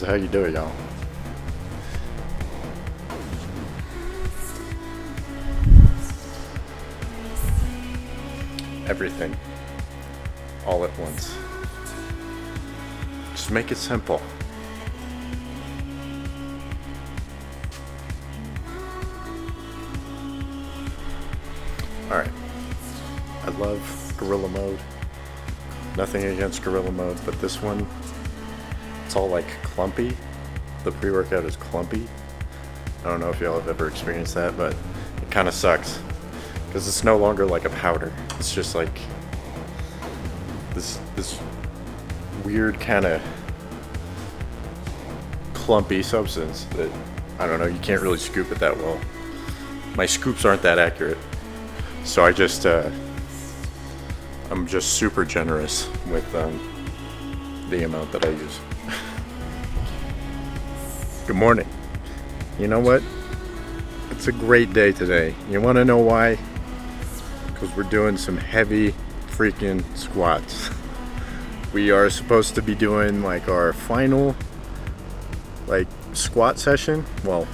is how you do it, y'all. Everything. All at once. Just make it simple. Alright. I love Gorilla Mode. Nothing against Gorilla Mode, but this one, it's all like clumpy. The pre-workout is clumpy. I don't know if y'all have ever experienced that, but it kind of sucks. Because it's no longer like a powder. It's just like this weird kind of clumpy substance that, I don't know, you can't really scoop it that well. My scoops aren't that accurate. So I'm just super generous with the amount that I use. Good morning. You know what? It's a great day today. You want to know why? Because we're doing some heavy freaking squats. We are supposed to be doing like our final like squat session. Well,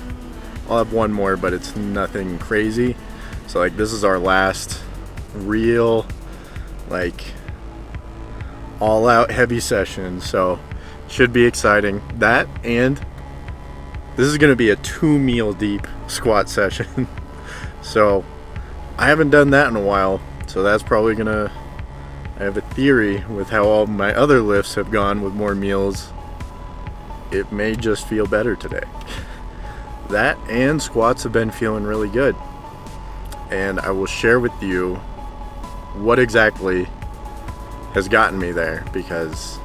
I'll have one more, but it's nothing crazy. So like this is our last real like all out heavy session. So should be exciting. That, and this is going to be a 2 meal deep squat session. So I haven't done that in a while. So that's probably going to, I have a theory with how all my other lifts have gone with more meals. It may just feel better today. That and squats have been feeling really good. And I will share with you what exactly has gotten me there, because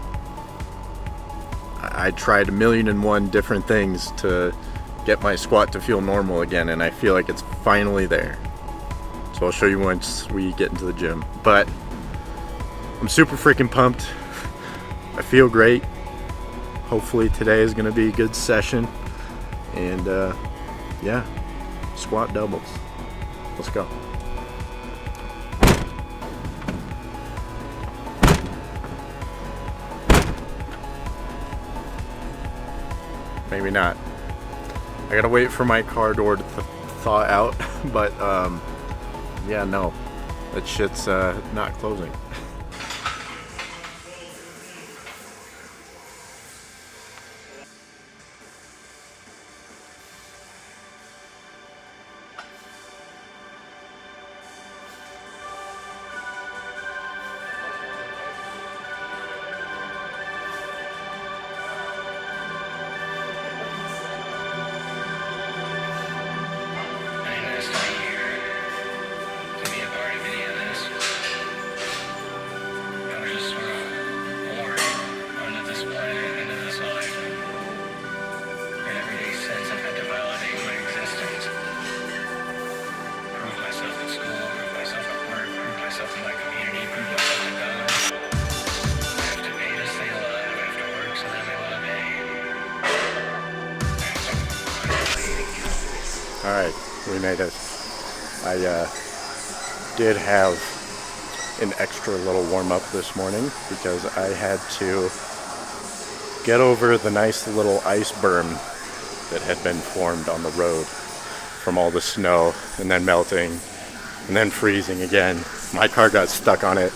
I tried 1,000,001 different things to get my squat to feel normal again, and I feel like it's finally there. So I'll show you once we get into the gym. But I'm super freaking pumped. I feel great. Hopefully today is going to be a good session. And yeah, squat doubles. Let's go. Maybe not. I gotta wait for my car door to thaw out, but yeah, no, that shit's not closing. Alright, we made it. I did have an extra little warm-up this morning because I had to get over the nice little ice berm that had been formed on the road from all the snow and then melting and then freezing again. My car got stuck on it,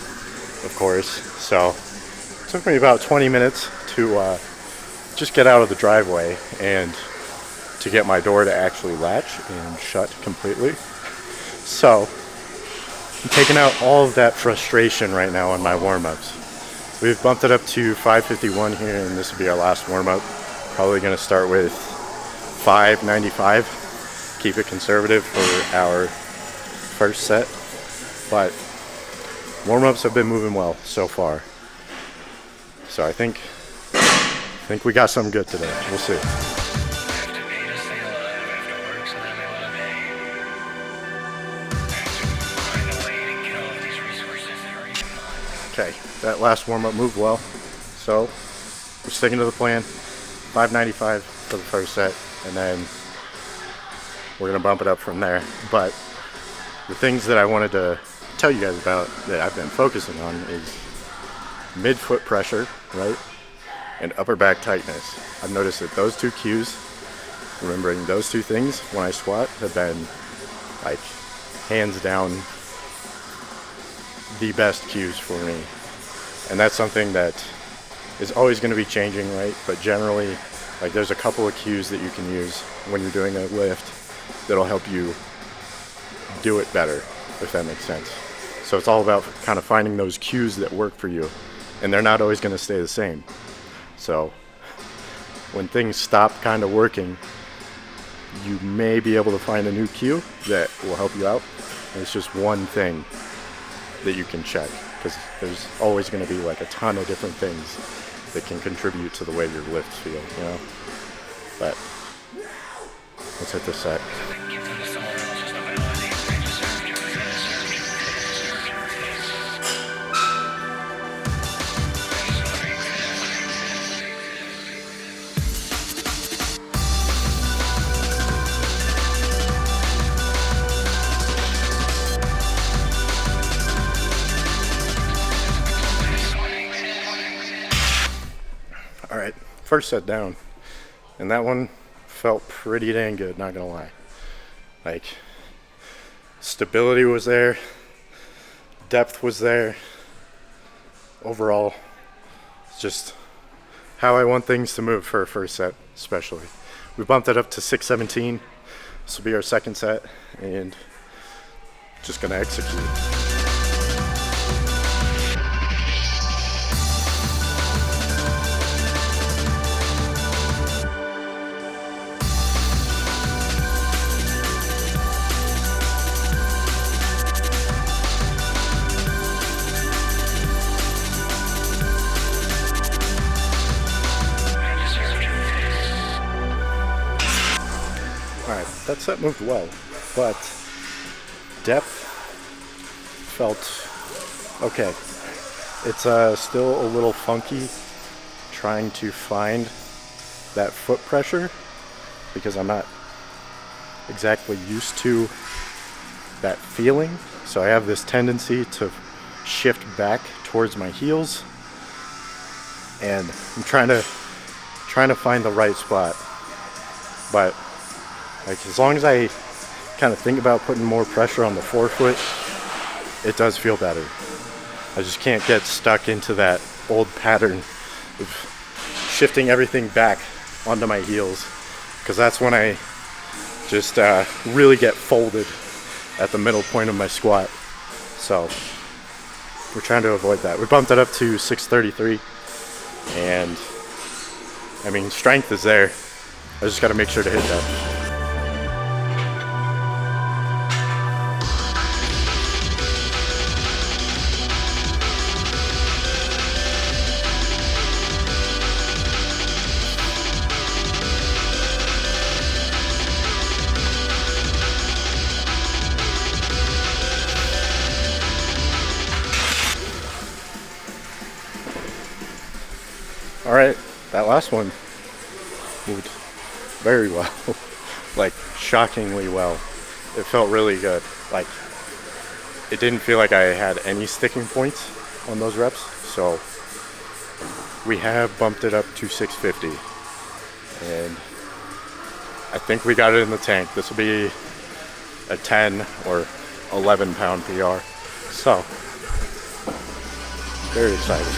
of course, so it took me about 20 minutes to just get out of the driveway and to get my door to actually latch and shut completely. So I'm taking out all of that frustration right now on my warm-ups. We've bumped it up to 551 here, and this will be our last warm-up. Probably going to start with 595. Keep it conservative for our first set. But warm-ups have been moving well so far. So I think we got something good today. We'll see. Okay, that last warm-up moved well, so we're sticking to the plan. 595 for the first set, and then we're going to bump it up from there. But the things that I wanted to tell you guys about that I've been focusing on is mid-foot pressure, right? and upper back tightness. I've noticed that those two cues, remembering those two things when I squat, have been like hands down the best cues for me. And that's something that is always going to be changing, right? But generally, like there's a couple of cues that you can use when you're doing a lift that'll help you do it better, if that makes sense. So it's all about kind of finding those cues that work for you, and they're not always going to stay the same. So when things stop kind of working, you may be able to find a new cue that will help you out. And it's just one thing that you can check, because there's always going to be like a ton of different things that can contribute to the way your lifts feel, you know? But let's hit this set. All right, first set down, and that one felt pretty dang good, not gonna lie. Like, stability was there, depth was there. Overall, it's just how I want things to move for a first set, especially. We bumped it up to 617. This will be our second set, and just gonna execute. Alright, that set moved well, but depth felt okay. It's still a little funky trying to find that foot pressure, because I'm not exactly used to that feeling. So I have this tendency to shift back towards my heels, and I'm trying to find the right spot. But like, as long as I kind of think about putting more pressure on the forefoot, it does feel better. I just can't get stuck into that old pattern of shifting everything back onto my heels, because that's when I just really get folded at the middle point of my squat. So we're trying to avoid that. We bumped it up to 633, and I mean, strength is there. I just got to make sure to hit that. All right, that last one moved very well, like shockingly well. It felt really good. Like, it didn't feel like I had any sticking points on those reps. So we have bumped it up to 650, and I think we got it in the tank. This will be a 10 or 11 pound PR. So very excited.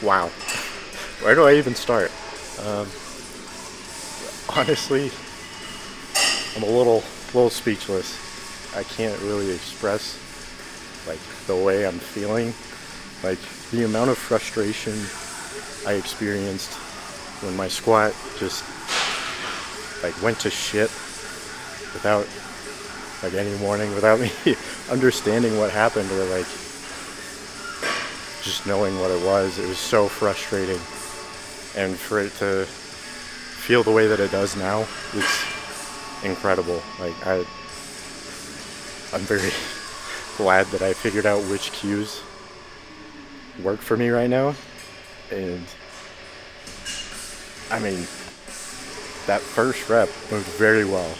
Wow. Where do I even start? Um, Honestly, I'm a little speechless. I can't really express like the way I'm feeling. Like the amount of frustration I experienced when my squat just like went to shit without like any warning, without me understanding what happened or like just knowing what it was. It was so frustrating. And for it to feel the way that it does now, it's incredible. Like I'm very glad that I figured out which cues work for me right now. And I mean, that first rep moved very well.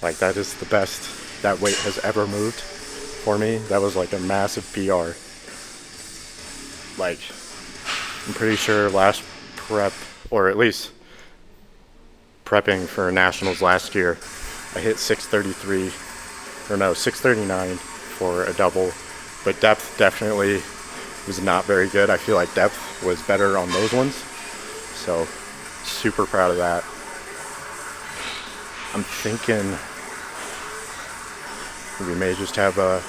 Like that is the best that weight has ever moved for me. That was like a massive PR. Like I'm pretty sure last prep, or at least prepping for nationals last year, I hit 633, or no, 639 for a double, but depth definitely was not very good. I feel like depth was better on those ones, so super proud of that. I'm thinking we may just have a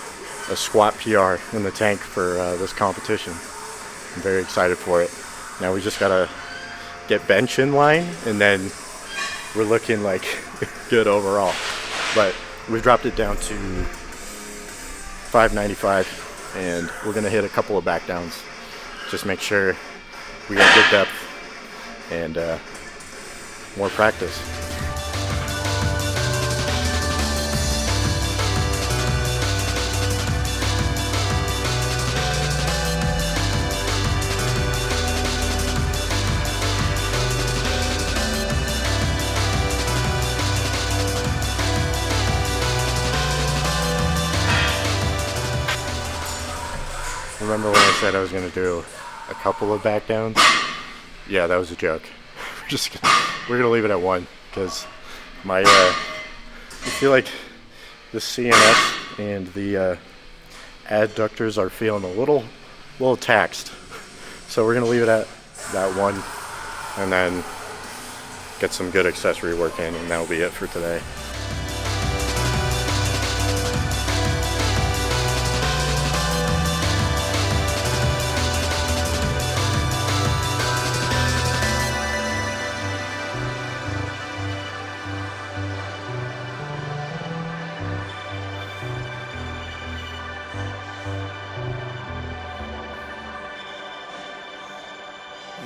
squat PR in the tank for this competition. I'm very excited for it. Now we just gotta get bench in line, and then we're looking like good overall. But we've dropped it down to 595, and we're gonna hit a couple of back downs. Just make sure we got good depth and more practice. Remember when I said I was gonna do a couple of back downs? Yeah, that was a joke. We're gonna leave it at one because my I feel like the CNS and the adductors are feeling a little taxed. So we're gonna leave it at that one, and then get some good accessory work in, and that'll be it for today.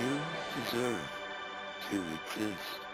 You deserve to exist.